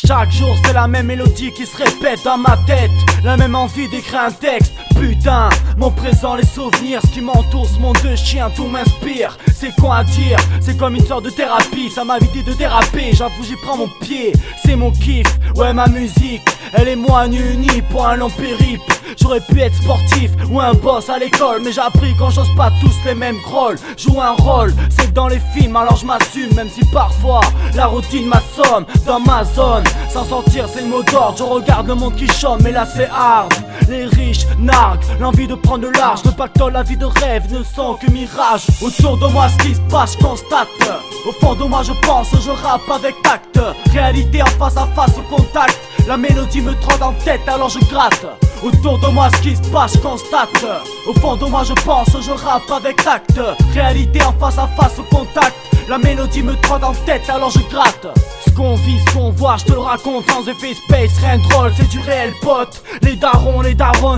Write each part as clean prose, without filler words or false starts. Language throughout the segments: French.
Chaque jour c'est la même mélodie qui se répète dans ma tête. La même envie d'écrire un texte. Putain, mon présent, les souvenirs, ce qui m'entoure, ce monde de chien, tout m'inspire. C'est quoi à dire, c'est comme une sorte de thérapie. Ça m'a évité de déraper, j'avoue j'y prends mon pied. C'est mon kiff, ouais ma musique. Elle et moi unis pour un long périple. J'aurais pu être sportif ou un boss à l'école, mais j'ai appris qu'on chose pas tous les mêmes rôles. Jouer un rôle, c'est que dans les films, alors je m'assume. Même si parfois la routine m'assomme dans ma zone. S'en sortir c'est le mot d'ordre, je regarde le monde qui chôme, mais là c'est hard. Les riches narguent, l'envie de prendre le large. Le pactole, la vie de rêve ne sont que mirage. Autour de moi ce qui se passe, je constate. Au fond de moi je pense, je rappe avec tact. Réalité en face à face au contact. La mélodie me trotte en tête alors je gratte. Autour de moi ce qui se passe, je constate. Au fond de moi je pense, je rappe avec tact. Réalité en face à face au contact. La mélodie me trotte en tête alors je gratte. Ce qu'on vit, ce qu'on voit, je te le raconte sans effet space, rien de drôle, c'est du réel pote. Les darons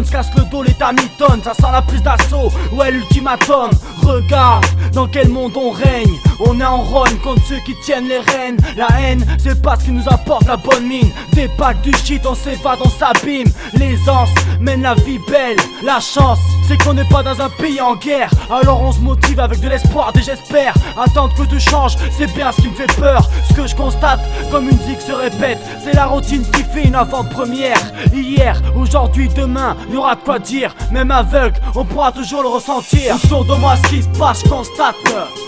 se cassent le dos, les damitonnes. Ça sent la prise d'assaut, ouais l'ultimatum. Regarde dans quel monde on règne. On est en rogne contre ceux qui tiennent les rênes. La haine, c'est pas ce qui nous apporte la bonne mine. Des packs du shit, on s'évade, on s'abîme. L'aisance mène la vie belle. La chance, c'est qu'on n'est pas dans un pays en guerre. Alors on se motive avec de l'espoir et j'espère. Attendre que tout change, c'est bien ce qui me fait peur. Ce que je constate, comme une zik se répète, c'est la routine qui fait une avant-première. Hier, aujourd'hui, demain, y aura de quoi dire. Même aveugle, on pourra toujours le ressentir. Autour de moi ce qui se passe, je constate.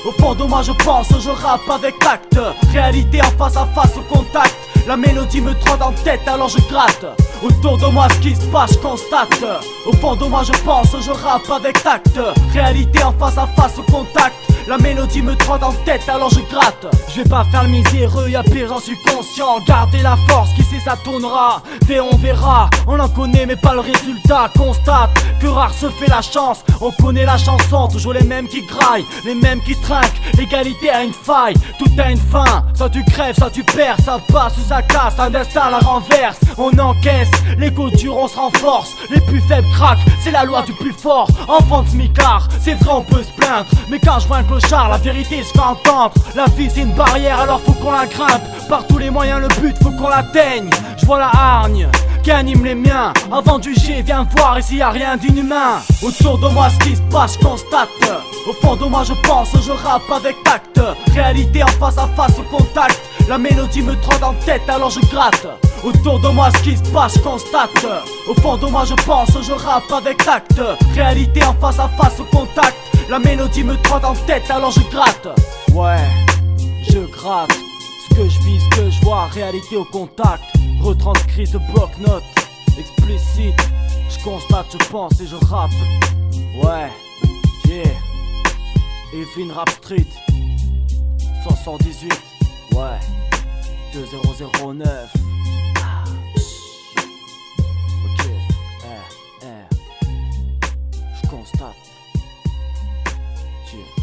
Au fond de moi je pense, je rappe avec tact. Réalité en face à face au contact. La mélodie me trotte en tête alors je gratte. Autour de moi ce qui se passe, je constate. Au fond de moi je pense, je rappe avec tact. Réalité en face à face au contact. La mélodie me trotte en tête alors je gratte. Je vais pas faire le miséreux, y'a pire j'en suis conscient. Gardez la force, qui sait ça tournera. Dès on verra, on en connaît mais pas le résultat. Constate que rare se fait la chance. On connaît la chanson, toujours les mêmes qui graillent, les mêmes qui trinquent. L'égalité a une faille, tout a une fin. Soit tu crèves, soit tu perds, ça passe ou ça casse. Un destin la renverse, on encaisse. Les coups durs on se renforce, les plus faibles craquent. C'est la loi du plus fort, enfant de smicard. C'est vrai on peut se plaindre, mais quand je vois un clochard, la vérité se fait entendre. La vie c'est une barrière alors faut qu'on la grimpe. Par tous les moyens le but faut qu'on l'atteigne. Je vois la hargne qui anime les miens. Avant de juger viens voir ici y a rien d'inhumain. Autour de moi ce qui se passe je constate. Au fond de moi je pense, je rappe avec tact. Réalité en face à face au contact. La mélodie me trotte en tête alors je gratte. Autour de moi ce qui se passe je constate. Au fond de moi je pense, je rappe avec tact. Réalité en face à face au contact. La mélodie me trotte en tête alors je gratte. Ouais, je gratte. Ce que je vis, ce que je vois, réalité au contact. Retranscrit ce bloc-notes, explicite. Je constate, je pense et je rappe. Ouais, yeah. Evin Rap Street 78, ouais 2009. Ok, je constate. Yeah.